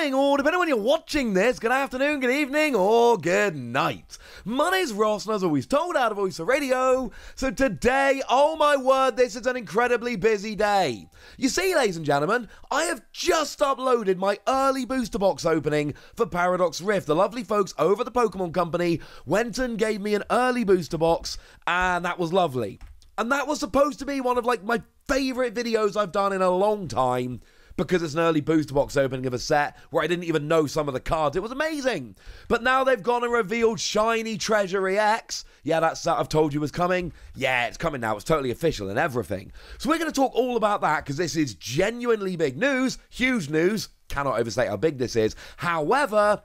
morning, or depending on when you're watching this, good afternoon, good evening, or good night. My name's Ross, and as always told out of Voice of Radio. So today, oh my word, this is an incredibly busy day. You see, ladies and gentlemen, I have just uploaded my early booster box opening for Paradox Rift. The lovely folks over at the Pokemon Company went and gave me an early booster box, and that was lovely. And that was supposed to be one of like my favourite videos I've done in a long time, because it's an early booster box opening of a set where I didn't even know some of the cards. It was amazing. But now they've gone and revealed Shiny Treasure EX. Yeah, that set I've told you was coming. Yeah, it's coming now. It's totally official and everything. So we're going to talk all about that because this is genuinely big news. Huge news. Cannot overstate how big this is. However,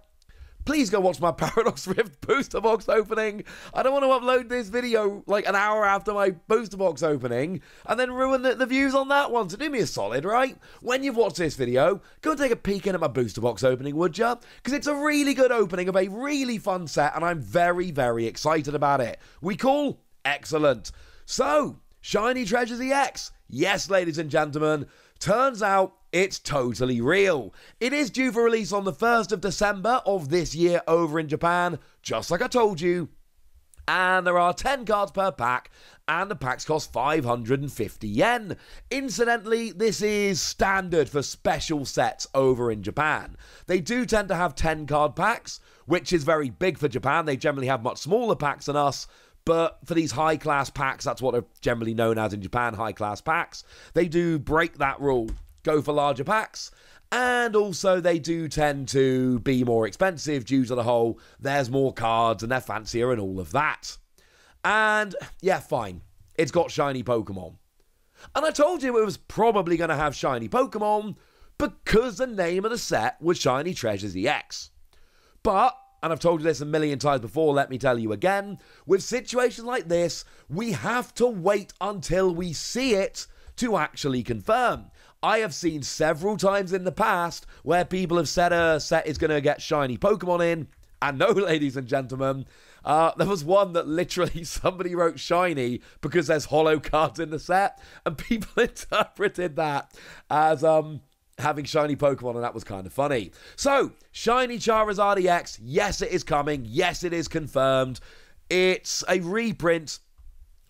please go watch my Paradox Rift booster box opening. I don't want to upload this video like an hour after my booster box opening and then ruin the views on that one. So do me a solid, right? When you've watched this video, go and take a peek in at my booster box opening, would ya? Because it's a really good opening of a really fun set and I'm very, very excited about it. We call excellent. So, Shiny Treasures EX. Yes, ladies and gentlemen. Turns out it's totally real. It is due for release on the 1st of December of this year over in Japan, just like I told you. And there are 10 cards per pack, and the packs cost 550 yen. Incidentally, this is standard for special sets over in Japan. They do tend to have 10 card packs, which is very big for Japan. They generally have much smaller packs than us. But for these high-class packs, that's what they're generally known as in Japan, high-class packs. They do break that rule, go for larger packs, and also they do tend to be more expensive due to the whole there's more cards and they're fancier and all of that. And, yeah, fine. It's got shiny Pokemon. And I told you it was probably going to have shiny Pokemon because the name of the set was Shiny Treasures EX. But, and I've told you this a million times before, let me tell you again, with situations like this, we have to wait until we see it to actually confirm. I have seen several times in the past where people have said a set is going to get shiny Pokemon in, and no, ladies and gentlemen, there was one that literally somebody wrote shiny because there's holo cards in the set, and people interpreted that as having shiny Pokemon, and that was kind of funny. So, Shiny Charizard EX, yes, it is coming. Yes, it is confirmed. It's a reprint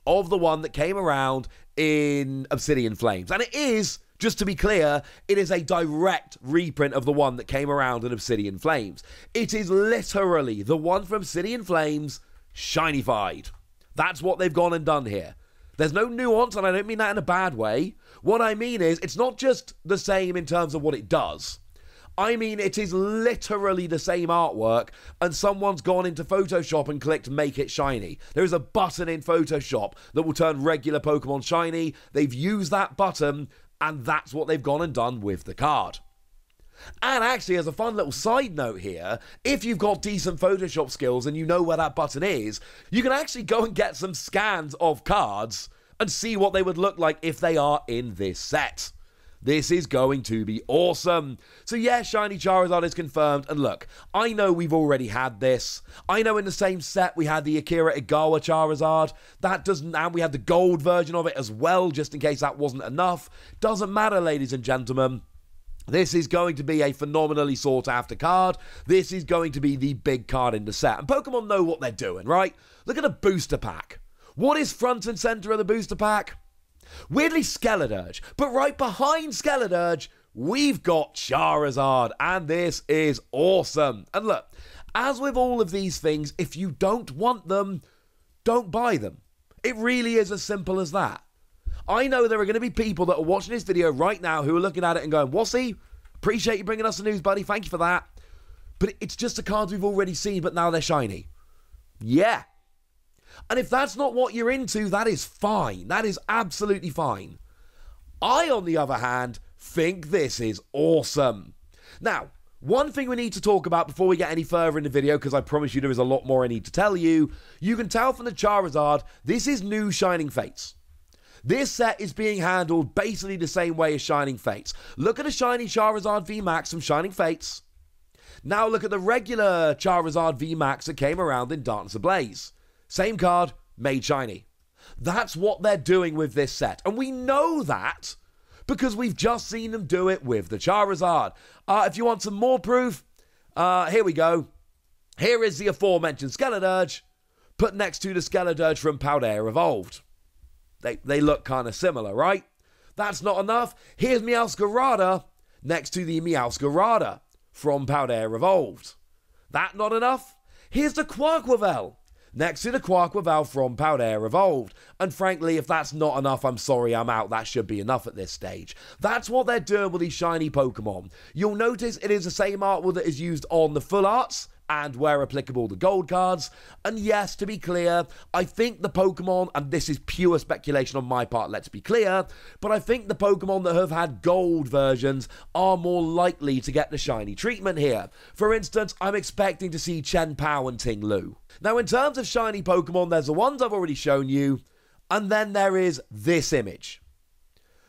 of the one that came around in Obsidian Flames. And it is, just to be clear, it is a direct reprint of the one that came around in Obsidian Flames. It is literally the one from Obsidian Flames, shinified. That's what they've gone and done here. There's no nuance, and I don't mean that in a bad way. What I mean is, it's not just the same in terms of what it does. I mean, it is literally the same artwork, and someone's gone into Photoshop and clicked Make It Shiny. There is a button in Photoshop that will turn regular Pokemon shiny. They've used that button, and that's what they've gone and done with the card. And actually, as a fun little side note here, if you've got decent Photoshop skills and you know where that button is, you can actually go and get some scans of cards and see what they would look like if they are in this set. This is going to be awesome. So yeah, Shiny Charizard is confirmed. And look, I know we've already had this. I know in the same set we had the Akira Igawa Charizard. And we had the gold version of it as well, just in case that wasn't enough. Doesn't matter, ladies and gentlemen. This is going to be a phenomenally sought after card. This is going to be the big card in the set. And Pokemon know what they're doing, right? Look at the booster pack. What is front and center of the booster pack? Weirdly, Skeledirge. But right behind Skeledirge, we've got Charizard. And this is awesome. And look, as with all of these things, if you don't want them, don't buy them. It really is as simple as that. I know there are going to be people that are watching this video right now who are looking at it and going, Wassy, appreciate you bringing us the news, buddy. Thank you for that. But it's just the cards we've already seen, but now they're shiny. Yeah. And if that's not what you're into, that is fine. That is absolutely fine. I, on the other hand, think this is awesome. Now, one thing we need to talk about before we get any further in the video, because I promise you there is a lot more I need to tell you. You can tell from the Charizard, this is new Shining Fates. This set is being handled basically the same way as Shining Fates. Look at the Shiny Charizard VMAX from Shining Fates. Now look at the regular Charizard VMAX that came around in Darkness Ablaze. Same card, made shiny. That's what they're doing with this set. And we know that because we've just seen them do it with the Charizard. If you want some more proof, here we go. Here is the aforementioned Skeledirge put next to the Skeledirge from Paldea Evolved. They look kind of similar, right? That's not enough. Here's Meowscarada next to the Meowscarada from Paldea Evolved. That not enough? Here's the Quarkwevel next to the Quarkwevel from Paldea Evolved. And frankly, if that's not enough, I'm sorry, I'm out. That should be enough at this stage. That's what they're doing with these shiny Pokemon. You'll notice it is the same artwork that is used on the full arts, and where applicable the gold cards. And yes, to be clear, I think the Pokemon, and this is pure speculation on my part, let's be clear, but I think the Pokemon that have had gold versions are more likely to get the shiny treatment here. For instance, I'm expecting to see Chien-Pao and Ting-Lu. Now, in terms of shiny Pokemon, there's the ones I've already shown you, and then there is this image.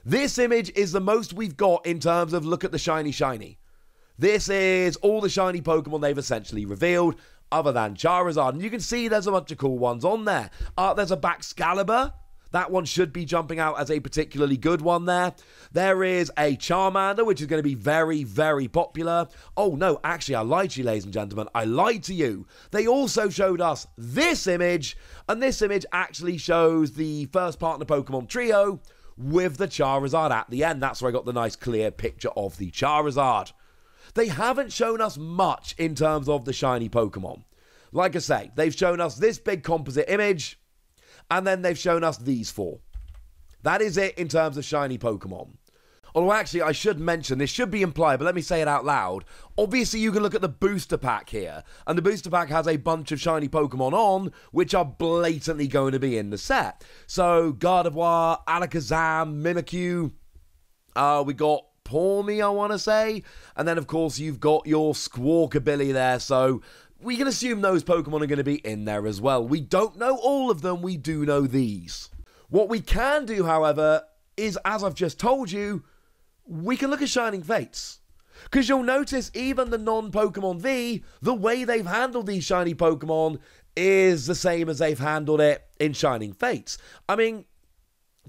This image is the most we've got in terms of look at the shiny. This is all the shiny Pokemon they've essentially revealed, other than Charizard. And you can see there's a bunch of cool ones on there. There's a Baxcalibur. That one should be jumping out as a particularly good one there. There is a Charmander, which is going to be very, very popular. Oh, no, actually, I lied to you, ladies and gentlemen. I lied to you. They also showed us this image, and this image actually shows the first partner Pokemon trio with the Charizard at the end. That's where I got the nice, clear picture of the Charizard. They haven't shown us much in terms of the shiny Pokemon. Like I say, they've shown us this big composite image, and then they've shown us these four. That is it in terms of shiny Pokemon. Although actually, I should mention, this should be implied, but let me say it out loud. Obviously, you can look at the booster pack here, and the booster pack has a bunch of shiny Pokemon on, which are blatantly going to be in the set. So, Gardevoir, Alakazam, Mimikyu, we got Pawmi, I want to say. And then, of course, you've got your Squawkabilly there. So we can assume those Pokemon are going to be in there as well. We don't know all of them. We do know these. What we can do, however, is, as I've just told you, we can look at Shining Fates. Because you'll notice even the non-Pokemon V, the way they've handled these shiny Pokemon is the same as they've handled it in Shining Fates. I mean,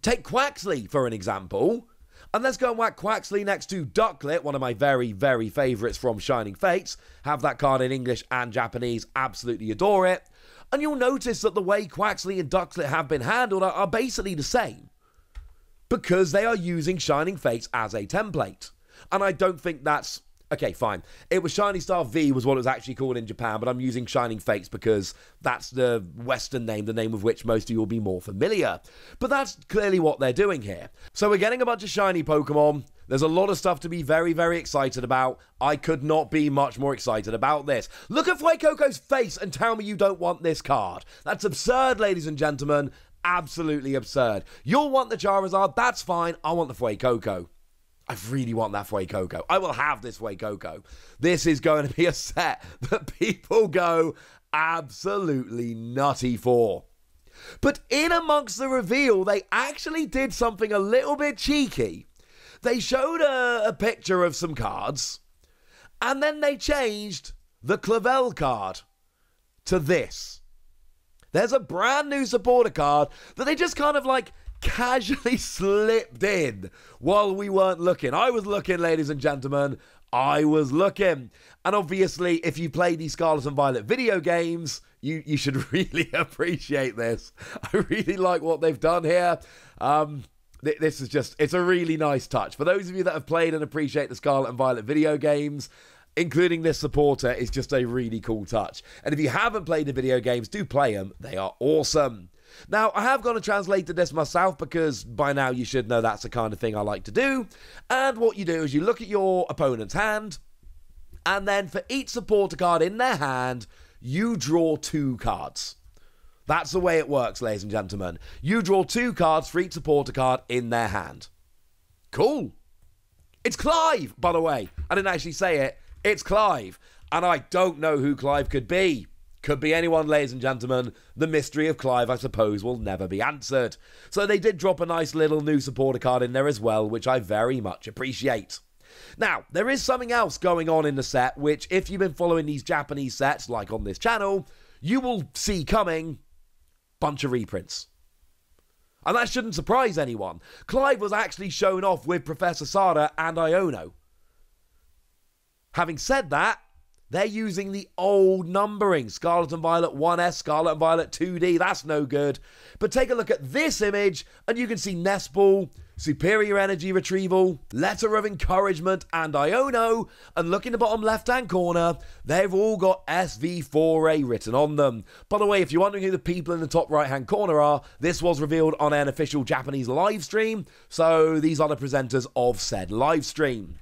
take Quaxly for an example. And let's go and whack Quaxly next to Ducklett, one of my very, very favourites from Shining Fates. Have that card in English and Japanese, absolutely adore it. And you'll notice that the way Quaxly and Ducklett have been handled are basically the same. Because they are using Shining Fates as a template. And I don't think that's... Okay, fine. It was Shiny Star V was what it was actually called in Japan, but I'm using Shining Fates because that's the Western name, the name of which most of you will be more familiar. But that's clearly what they're doing here. So we're getting a bunch of shiny Pokemon. There's a lot of stuff to be very, very excited about. I could not be much more excited about this. Look at Fuecoco's face and tell me you don't want this card. That's absurd, ladies and gentlemen. Absolutely absurd. You'll want the Charizard, that's fine. I want the Fuecoco. I really want that Fuecoco. I will have this Fuecoco. This is going to be a set that people go absolutely nutty for. But in amongst the reveal, they actually did something a little bit cheeky. They showed a picture of some cards, and then they changed the Clavel card to this. There's a brand new supporter card that they just kind of like casually slipped in while we weren't looking. I was looking, ladies and gentlemen. I was looking. And obviously, if you play these Scarlet and Violet video games, you should really appreciate this. I really like what they've done here. This is just, it's a really nice touch. For those of you that have played and appreciate the Scarlet and Violet video games, including this supporter is just a really cool touch. And if you haven't played the video games, do play them. They are awesome. Now, I have gone and translated this myself because by now you should know that's the kind of thing I like to do. And what you do is you look at your opponent's hand, and then for each supporter card in their hand, you draw 2 cards. That's the way it works, ladies and gentlemen. You draw 2 cards for each supporter card in their hand. Cool. It's Clive, by the way. I didn't actually say it. It's Clive. And I don't know who Clive could be. Could be anyone, ladies and gentlemen. The mystery of Clive, I suppose, will never be answered. So they did drop a nice little new supporter card in there as well, which I very much appreciate. Now, there is something else going on in the set, which if you've been following these Japanese sets, like on this channel, you will see coming. Bunch of reprints. And that shouldn't surprise anyone. Clive was actually shown off with Professor Sada and Iono. Having said that, they're using the old numbering. Scarlet and Violet 1S, Scarlet and Violet 2D, that's no good. But take a look at this image and you can see Nest Ball, Superior Energy Retrieval, Letter of Encouragement and Iono. And look in the bottom left-hand corner, they've all got SV4A written on them. By the way, if you're wondering who the people in the top right-hand corner are, this was revealed on an official Japanese live stream. So these are the presenters of said live stream.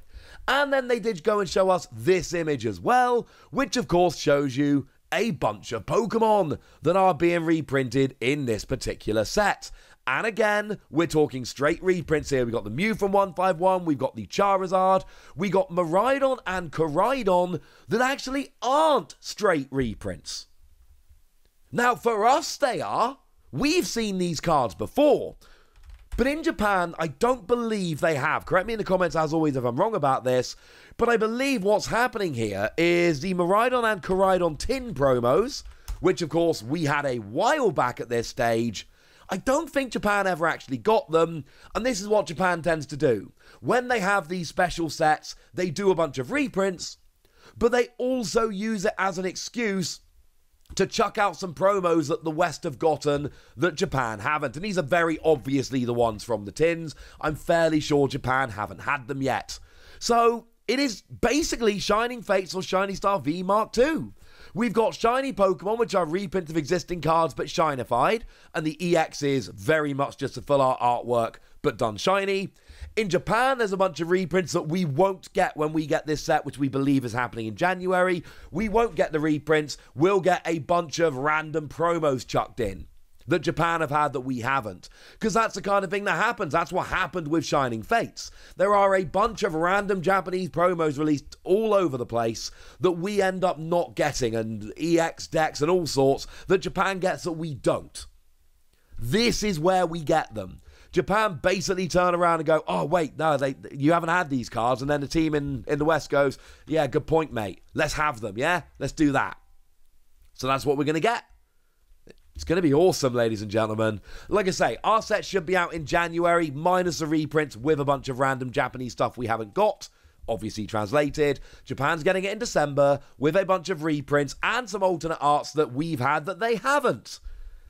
And then they did go and show us this image as well, which of course shows you a bunch of Pokemon that are being reprinted in this particular set. And again, we're talking straight reprints here. We've got the Mew from 151, we've got the Charizard, we got Miraidon and Koraidon that actually aren't straight reprints. Now, for us, they are. We've seen these cards before. But in Japan, I don't believe they have. Correct me in the comments, as always, if I'm wrong about this. But I believe what's happening here is the Miraidon and Koraidon tin promos, which, of course, we had a while back at this stage. I don't think Japan ever actually got them. And this is what Japan tends to do. When they have these special sets, they do a bunch of reprints. But they also use it as an excuse to chuck out some promos that the West have gotten that Japan haven't. And these are very obviously the ones from the tins. I'm fairly sure Japan haven't had them yet. So it is basically Shining Fates or Shiny Star V Mark II. We've got shiny Pokemon, which are reprints of existing cards but shinified. And the EX is very much just a full art artwork but done shiny. In Japan, there's a bunch of reprints that we won't get when we get this set, which we believe is happening in January. We won't get the reprints. We'll get a bunch of random promos chucked in that Japan have had that we haven't. Because that's the kind of thing that happens. That's what happened with Shining Fates. There are a bunch of random Japanese promos released all over the place that we end up not getting, and EX decks and all sorts that Japan gets that we don't. This is where we get them. Japan basically turn around and go, oh, wait, no, you haven't had these cards. And then the team in the West goes, yeah, good point, mate. Let's have them, yeah? Let's do that. So that's what we're going to get. It's going to be awesome, ladies and gentlemen. Like I say, our set should be out in January, minus the reprints with a bunch of random Japanese stuff we haven't got. Obviously translated. Japan's getting it in December with a bunch of reprints and some alternate arts that we've had that they haven't.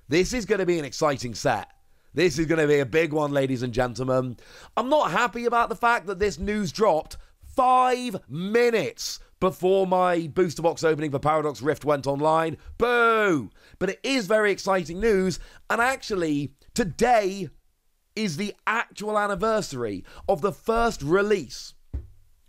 This is going to be an exciting set. This is going to be a big one, ladies and gentlemen. I'm not happy about the fact that this news dropped 5 minutes before my booster box opening for Paradox Rift went online. Boo! But it is very exciting news, and actually, today is the actual anniversary of the first release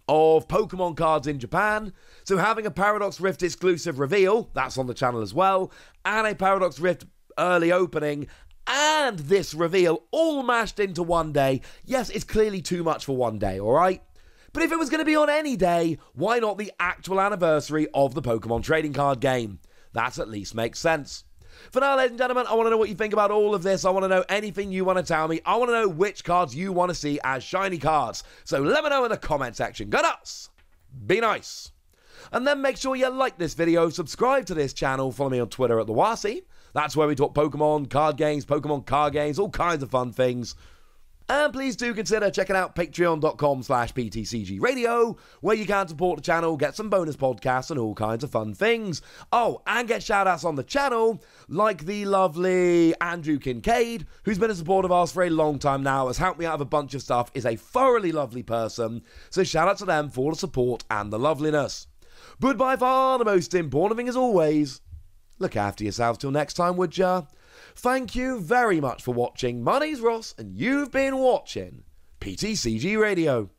of Pokemon cards in Japan. So having a Paradox Rift exclusive reveal, that's on the channel as well, and a Paradox Rift early opening, and this reveal all mashed into one day. Yes, it's clearly too much for one day, alright? But if it was going to be on any day, why not the actual anniversary of the Pokemon trading card game? That at least makes sense. For now, ladies and gentlemen, I want to know what you think about all of this. I want to know anything you want to tell me. I want to know which cards you want to see as shiny cards. So let me know in the comment section. Go nuts! Be nice! And then make sure you like this video, subscribe to this channel, follow me on Twitter at TheWasi. That's where we talk Pokemon card games, Pokemon card games, all kinds of fun things. And please do consider checking out patreon.com/PTCGradio, where you can support the channel, get some bonus podcasts and all kinds of fun things. Oh, and get shout-outs on the channel, like the lovely Andrew Kincaid, who's been a supporter of ours for a long time now, has helped me out of a bunch of stuff, is a thoroughly lovely person, so shout out to them for the support and the loveliness. But by far the most important thing as always, look after yourselves till next time, would ya? Thank you very much for watching. My name's Ross, and you've been watching PTCG Radio.